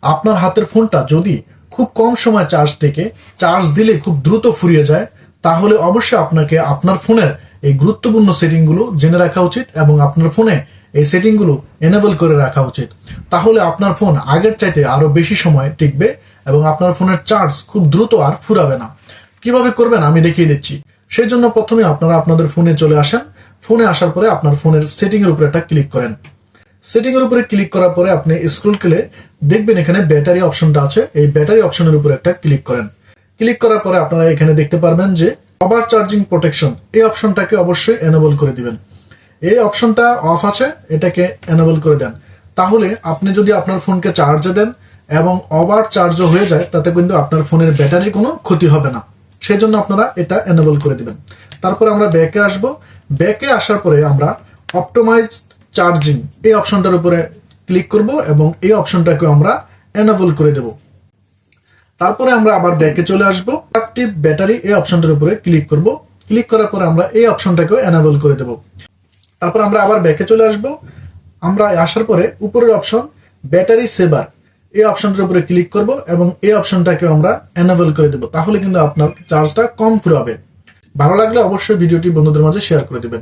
আপনার হাতের ফোনটা যদি খুব কম সময় চার্জ থেকে চার্জ দিলে খুব দ্রুত ফুরিয়ে যায়, তাহলে অবশ্যই আপনাকে আপনার ফোনের এই গুরুত্বপূর্ণ সেটিংগুলো জেনে রাখা উচিত এবং আপনার ফোনে এই সেটিংগুলো এনেবল করে রাখা উচিত। তাহলে আপনার ফোন আগের চাইতে আরো বেশি সময় টিকবে এবং আপনার ফোনের চার্জ খুব দ্রুত আর ফুরাবে না। কিভাবে করবেন আমি দেখিয়ে দিচ্ছি। সেই জন্য প্রথমে আপনারা আপনাদের ফোনে চলে আসেন। ফোনে আসার পরে আপনার ফোনের সেটিং এর উপরে একটা ক্লিক করেন। সেটিং এর উপরে ক্লিক করার পরে আপনি স্ক্রল করে দেখবেন এখানে ব্যাটারি অপশনটা আছে। এই ব্যাটারি অপশনের উপরে একটা ক্লিক করেন। ক্লিক করার পরে আপনারা এখানে দেখতে পারবেন যে ওভার চার্জিং প্রোটেকশন, এই অপশনটাকে অবশ্যই এনেবল করে দিবেন। এই অপশনটা অফ আছে, এটাকে এনেবল করে দেন। তাহলে আপনি যদি আপনার ফোনকে চার্জে দেন এবং ওভার চার্জও হয়ে যায়, তাতে কিন্তু আপনার ফোনের ব্যাটারির কোনো ক্ষতি হবে না। সেই জন্য আপনারা এটা এনেবল করে দিবেন। তারপরে আমরা ব্যাকে আসব। ব্যাকে আসার পরে আমরা অপটিমাইজড চার্জিং এই অপশনটার উপরে ক্লিক করব এবং এই অপশনটাকে আমরা এনেবল করে দেব। তারপরে আমরা আবার ব্যাকে চলে আসবো। অ্যাক্টিভ ব্যাটারি এই অপশনটার উপরে ক্লিক করব। ক্লিক করার পরে আমরা এই অপশনটাকেও এনেবল করে দেব। তারপর আমরা আবার ব্যাকে চলে আসব। আমরা আসার পরে উপরের অপশন ব্যাটারি সেভার এই অপশনটার উপরে ক্লিক করব এবং এই অপশনটাকে আমরা এনেবল করে দেব। তাহলে কিন্তু আপনার চার্জটা কম ফুরাবে। ভালো লাগলে অবশ্যই ভিডিওটি বন্ধুদের মাঝে শেয়ার করে দিবেন।